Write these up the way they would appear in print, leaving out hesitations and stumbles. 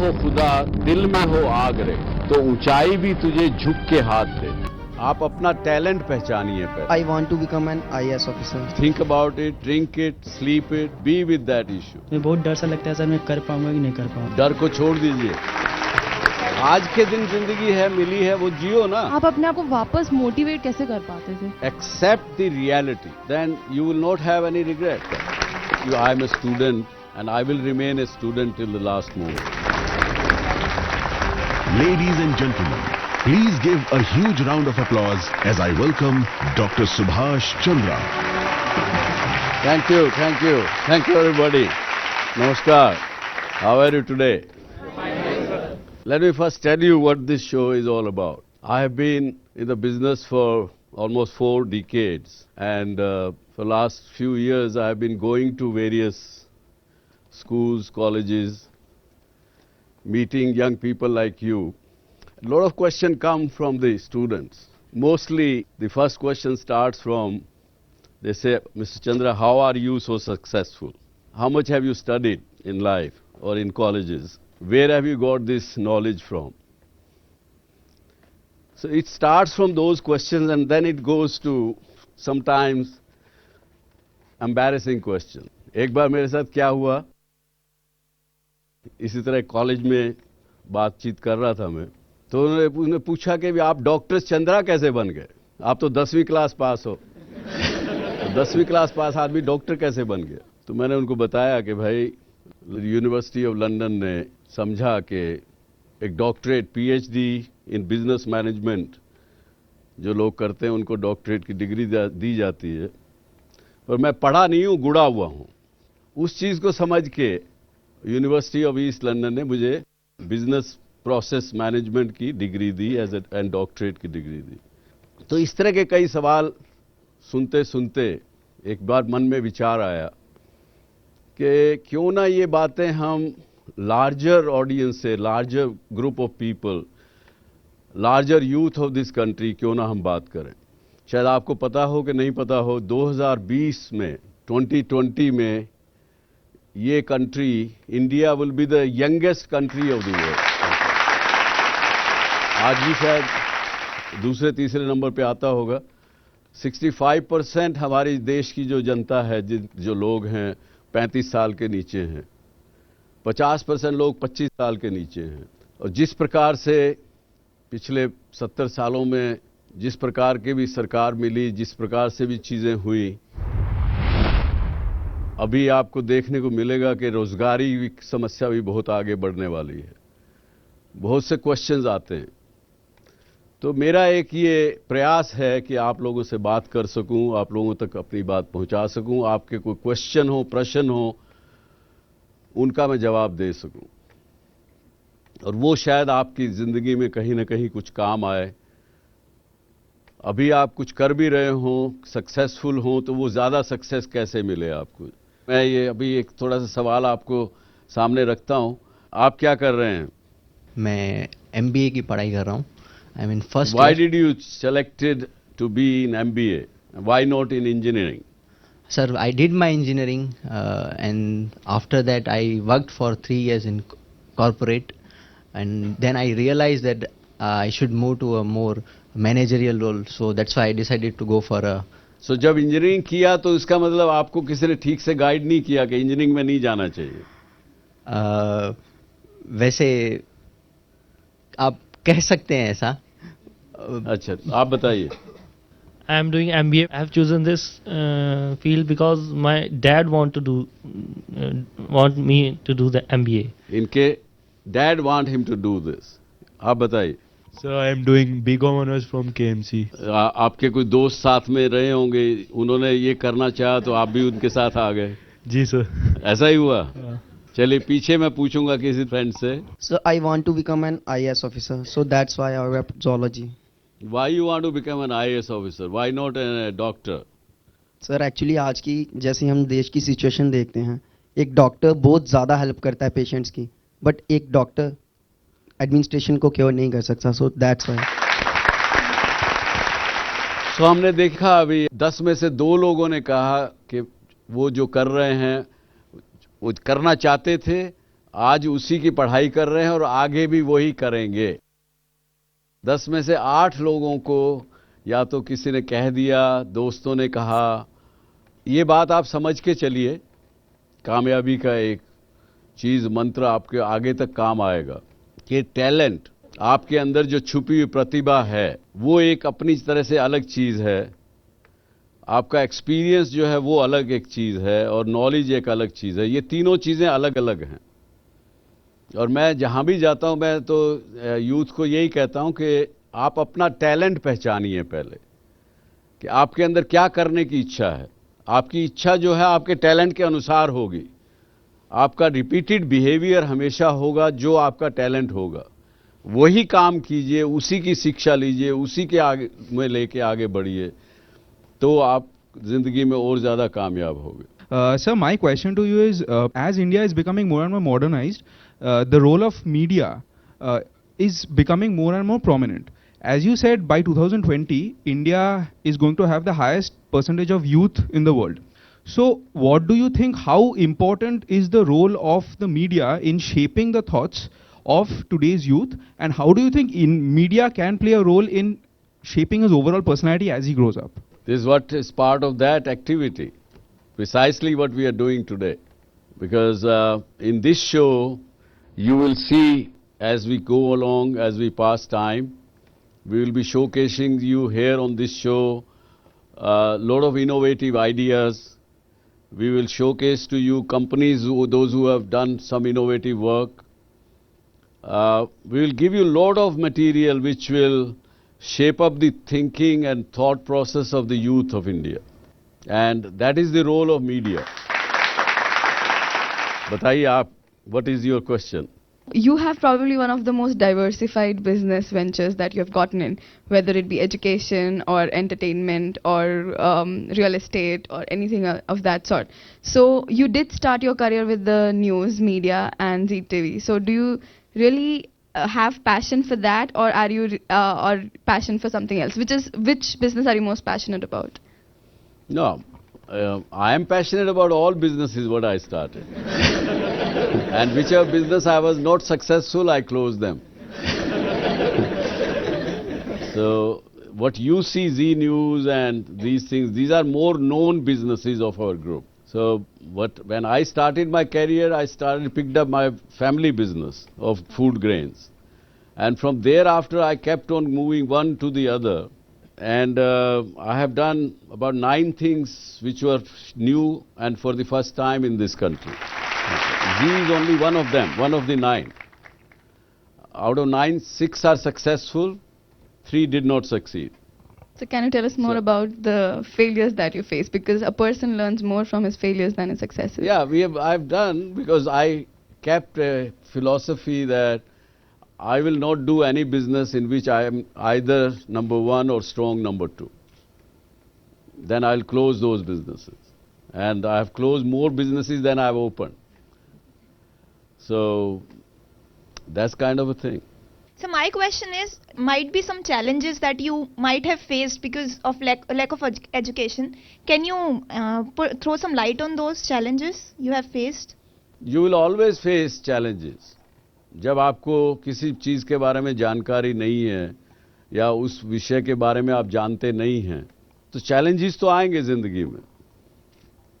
हो खुदा, दिल में हो आगरे, तो ऊंचाई भी तुझे झुक के हाथ दे। आप अपना टैलेंट पहचानिए पहले। I want to become an IAS officer. Think about it, drink it, sleep it, be with that issue. मुझे बहुत डर सा लगता है सर, मैं कर पाऊंगा कि नहीं कर पाऊंगा। डर को छोड़ दीजिए। आज के दिन जिंदगी है, मिली है, वो जियो ना। आप अपने आप को वापस मोटिवेट कैसे कर पाते थे? Accept the reality, then you will not have any regret. I am a student and I will remain a student till the last moment. Ladies and gentlemen, please give a huge round of applause as I welcome Dr. Subhash Chandra. Thank you, thank you. Thank you everybody. Namaskar. How are you today? Let me first tell you what this show is all about. I have been in the business for almost 4 decades, and for last few years I have been going to various schools, colleges, meeting young people like you. A lot of questions come from the students. Mostly the first question starts from, they say, Mr. Chandra, how are you so successful? How much have you studied in life or in colleges? Where have you got this knowledge from? So it starts from those questions and then it goes to sometimes embarrassing questions. एक बार मेरे साथ क्या हुआ, इसी तरह college में बातचीत कर रहा था मैं, तो उन्होंने पूछा कि आप डॉक्टर चंद्रा कैसे बन गए? आप तो 10वीं क्लास पास हो। 10वीं क्लास पास आदमी डॉक्टर कैसे बन गया? तो मैंने उनको बताया कि भाई यूनिवर्सिटी ऑफ लंदन ने समझा कि एक doctorate, PhD in business management जो लोग करते हैं उनको डॉक्टरेट की डिग्री दी जाती है, पर मैं पढ़ा नहीं हूँ, गुड़ा हुआ हूँ। उस चीज़ को समझ के यूनिवर्सिटी ऑफ ईस्ट लंदन ने मुझे बिजनेस प्रोसेस मैनेजमेंट की डिग्री दी एंड डॉक्टरेट की डिग्री दी। तो इस तरह के कई सवाल सुनते सुनते एक बार मन में विचार आया कि क्यों ना ये बातें हम लार्जर ऑडियंस से, larger group of people, larger youth of this country क्यों ना हम बात करें। शायद आपको पता हो कि नहीं पता हो, 2020 में 2020 में ये country, India will be the youngest country of the world. आज भी शायद दूसरे तीसरे नंबर पे आता होगा। 65% हमारे देश की जो जनता है, जो लोग हैं 35 साल के नीचे हैं, 50% लोग 25 साल के नीचे हैं। और जिस प्रकार से पिछले 70 सालों में जिस प्रकार की भी सरकार मिली, जिस प्रकार से भी चीज़ें हुई, अभी आपको देखने को मिलेगा कि रोजगारी की समस्या भी बहुत आगे बढ़ने वाली है। बहुत से क्वेश्चंस आते हैं। तो मेरा एक ये प्रयास है कि आप लोगों से बात कर सकूं, आप लोगों तक अपनी बात पहुंचा सकूं, आपके कोई क्वेश्चन हो, प्रश्न हो, उनका मैं जवाब दे सकूं, और वो शायद आपकी ज़िंदगी में कहीं ना कहीं कुछ काम आए। अभी आप कुछ कर भी रहे हों, सक्सेसफुल हों, तो वो ज़्यादा सक्सेस कैसे मिले आपको। मैं ये अभी एक थोड़ा सा सवाल आपको सामने रखता हूं। आप क्या कर रहे हैं? मैं MBA की पढ़ाई कर रहा हूँ। I mean first Why year. did you selected to be in MBA? Why not in engineering? Sir, I did my engineering and after that I worked for 3 years in corporate, and then I realized that I should move to a more managerial role, so that's why I decided to go for a. So जब engineering किया तो इसका मतलब आपको किसी ने ठीक से गाइड नहीं किया कि इंजीनियरिंग में नहीं जाना चाहिए? वैसे आप कह सकते हैं ऐसा। अच्छा, आप बताइए। I am doing MBA. I have chosen this field because my dad want me to do the MBA. इनके dad want him to do this. आप बताइए। Sir, I am doing BCom honors from KMC. आपके कोई दोस्त साथ में रहे होंगे, उन्होंने ये करना चाहा तो आप भी उनके साथ आ गए? जी सर। ऐसा ही हुआ? चलिए पीछे मैं पूछूंगा किसी फ्रेंड से। So I want to become an IAS officer, so that's why I went zoology. Why you want to become an IAS officer? Why not a doctor? Sir actually आज की जैसे हम देश की सिचुएशन देखते हैं, एक डॉक्टर बहुत ज़्यादा हेल्प करता है पेशेंट्स की, बट एक डॉक्टर एडमिनिस्ट्रेशन को क्योर नहीं कर सकता, सो दैट्स व्हाई। तो हमने देखा अभी 10 में से 2 लोगों ने कहा कि वो जो कर रहे हैं वो करना चाहते थे आज उसी की पढ़ाई कर रहे हैं और आगे भी वही करेंगे। 10 में से 8 लोगों को या तो किसी ने कह दिया, दोस्तों ने कहा, ये बात आप समझ के चलिए, कामयाबी का एक चीज मंत्र आपके आगे तक काम आएगा कि टैलेंट, आपके अंदर जो छुपी हुई प्रतिभा है वो एक अपनी तरह से अलग चीज है, आपका एक्सपीरियंस जो है वो अलग एक चीज है और नॉलेज एक अलग चीज है। ये तीनों चीजें अलग अलग हैं। और मैं जहां भी जाता हूं मैं तो यूथ को यही कहता हूं कि आप अपना टैलेंट पहचानिए पहले, कि आपके अंदर क्या करने की इच्छा है। आपकी इच्छा जो है आपके टैलेंट के अनुसार होगी। आपका रिपीटेड बिहेवियर हमेशा होगा जो आपका टैलेंट होगा, वही काम कीजिए, उसी की शिक्षा लीजिए, उसी के आगे में लेके आगे बढ़िए, तो आप जिंदगी में और ज्यादा कामयाब होगे। Sir, my question to you is, as India is becoming more and more modernized, the role of media is becoming more and more prominent. As you said, by 2020, India is going to have the highest percentage of youth in the world. So, what do you think, how important is the role of the media in shaping the thoughts of today's youth, and how do you think media can play a role in shaping his overall personality as he grows up? This is what is part of that activity, precisely what we are doing today. Because in this show, you will see as we go along, as we pass time, we will be showcasing you here on this show a lot of innovative ideas. We will showcase to you companies, those who have done some innovative work. We will give you a lot of material which will shape up the thinking and thought process of the youth of India. And that is the role of media. Bataiye aap, what is your question? You have probably one of the most diversified business ventures that you have gotten in, whether it be education or entertainment or real estate or anything of that sort. So you did start your career with the news media and ZTV. So do you really have passion for that, or are you or passion for something else? Which business are you most passionate about? No, I am passionate about all businesses what I started. And whichever business I was not successful, I closed them. So what you see, Z News and these things, these are more known businesses of our group. So when I started my career, I picked up my family business of food grains. And from thereafter, I kept on moving one to the other. And I have done about 9 things which were new and for the first time in this country. Z is only one of them, one of the 9. Out of 9, 6 are successful, 3 did not succeed. So can you tell us more about the failures that you face? Because a person learns more from his failures than his successes. Yeah, I've done, because I kept a philosophy that I will not do any business in which I am either number 1 or strong number 2. Then I'll close those businesses. And I have closed more businesses than I've opened. So that's kind of a thing. So my question is, might be some challenges that you might have faced because of lack of education. Can you throw some light on those challenges you have faced? You will always face challenges. जब आपको किसी चीज़ के बारे में जानकारी नहीं है या उस विषय के बारे में आप जानते नहीं हैं, तो चैलेंजेस तो आएंगे ज़िंदगी में।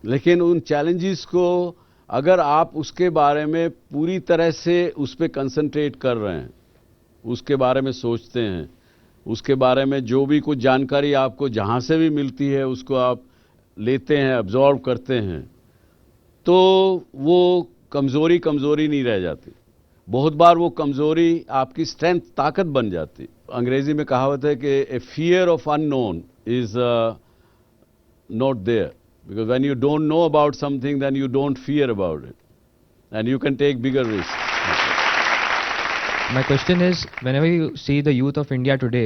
लेकिन उन चैलेंजेस को अगर आप उसके बारे में पूरी तरह से उस पर कंसंट्रेट कर रहे हैं, उसके बारे में सोचते हैं, उसके बारे में जो भी कुछ जानकारी आपको जहाँ से भी मिलती है उसको आप लेते हैं, अब्जॉर्व करते हैं, तो वो कमज़ोरी नहीं रह जाती। बहुत बार वो कमज़ोरी आपकी स्ट्रेंथ, ताकत बन जाती। अंग्रेजी में कहावत है कि a fear of unknown is not there, because when you don't know about something then you don't fear about it and you can take bigger risk. My question is, whenever you see the youth of India today,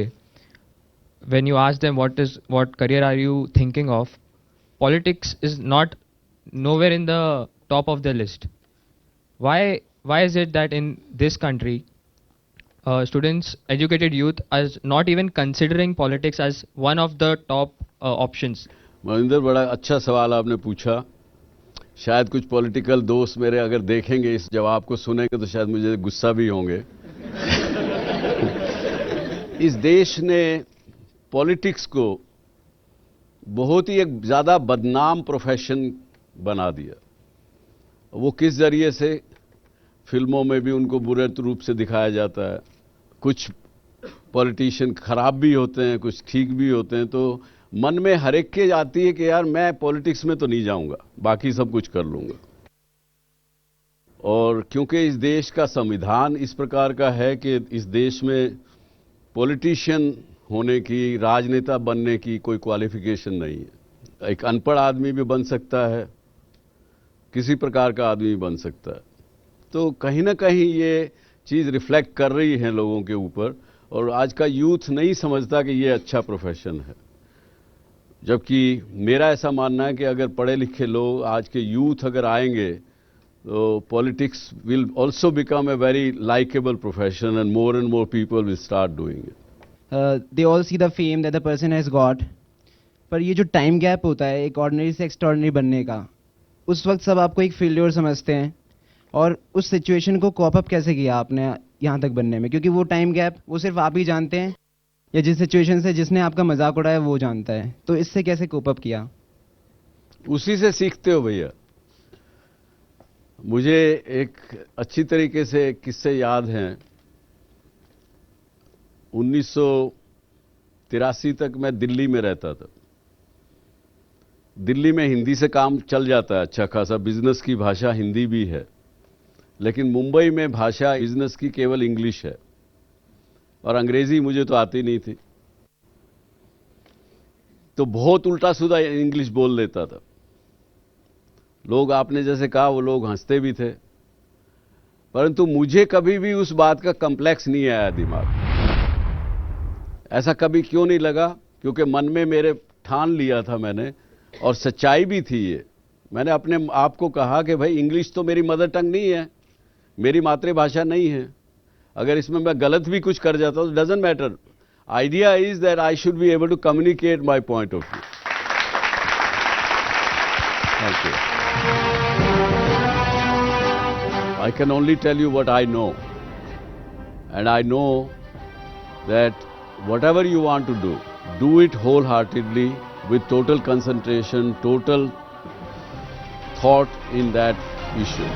when you ask them what career are you thinking of, politics is not nowhere in the top of their list. Why is it that in this country, students, educated youth, are not even considering politics as one of the top options? Mahendra, बड़ा अच्छा सवाल आपने पूछा। शायद कुछ political दोस्त मेरे अगर देखेंगे इस जवाब को सुनेंगे तो शायद मुझे गुस्सा भी होंगे। इस देश ने पॉलिटिक्स को बहुत ही एक ज़्यादा बदनाम प्रोफेशन बना दिया। वो किस जरिए से, फिल्मों में भी उनको बुरे रूप से दिखाया जाता है। कुछ पॉलिटिशियन खराब भी होते हैं, कुछ ठीक भी होते हैं, तो मन में हर एक के आती है कि यार मैं पॉलिटिक्स में तो नहीं जाऊंगा, बाकी सब कुछ कर लूंगा। और क्योंकि इस देश का संविधान इस प्रकार का है कि इस देश में पॉलिटिशियन होने की, राजनेता बनने की कोई क्वालिफिकेशन नहीं है। एक अनपढ़ आदमी भी बन सकता है, किसी प्रकार का आदमी बन सकता है। तो कहीं ना कहीं ये चीज़ रिफ्लेक्ट कर रही है लोगों के ऊपर, और आज का यूथ नहीं समझता कि ये अच्छा प्रोफेशन है। जबकि मेरा ऐसा मानना है कि अगर पढ़े लिखे लोग, आज के यूथ अगर आएंगे, तो politics will also become a very likeable profession and more people will start doing it. They all see the fame that the person has got, पर ये जो टाइम गैप होता है एक ऑर्डिनरी से एक्स्ट्राऑर्डिनरी बनने का, उस वक्त सब आपको एक फेलियर समझते हैं। और उस सिचुएशन को कॉप अप कैसे किया आपने यहाँ तक बनने में? क्योंकि वो टाइम गैप वो सिर्फ आप ही जानते हैं, या जिस सिचुएशन से जिसने आपका मजाक उड़ाया वो जानता है। तो इससे कैसे कोप अप किया? उसी से सीखते हो भैया। मुझे एक अच्छी तरीके से किस्से याद हैं। 1983 तक मैं दिल्ली में रहता था। दिल्ली में हिंदी से काम चल जाता है अच्छा खासा, बिजनेस की भाषा हिंदी भी है। लेकिन मुंबई में भाषा बिजनेस की केवल इंग्लिश है, और अंग्रेजी मुझे तो आती नहीं थी, तो बहुत उल्टा सीधा इंग्लिश बोल लेता था। लोग, आपने जैसे कहा, वो लोग हंसते भी थे, परंतु मुझे कभी भी उस बात का कॉम्प्लेक्स नहीं आया दिमाग में। ऐसा कभी क्यों नहीं लगा? क्योंकि मन में मेरे ठान लिया था मैंने, और सच्चाई भी थी ये। मैंने अपने आप को कहा कि भाई इंग्लिश तो मेरी मदर टंग नहीं है, मेरी मातृभाषा नहीं है। अगर इसमें मैं गलत भी कुछ कर जाता तो doesn't matter. Idea is that I should be able to communicate my point of view. Thank you. I can only tell you what I know, and I know that whatever you want to do it wholeheartedly with total concentration, total thought in that issue.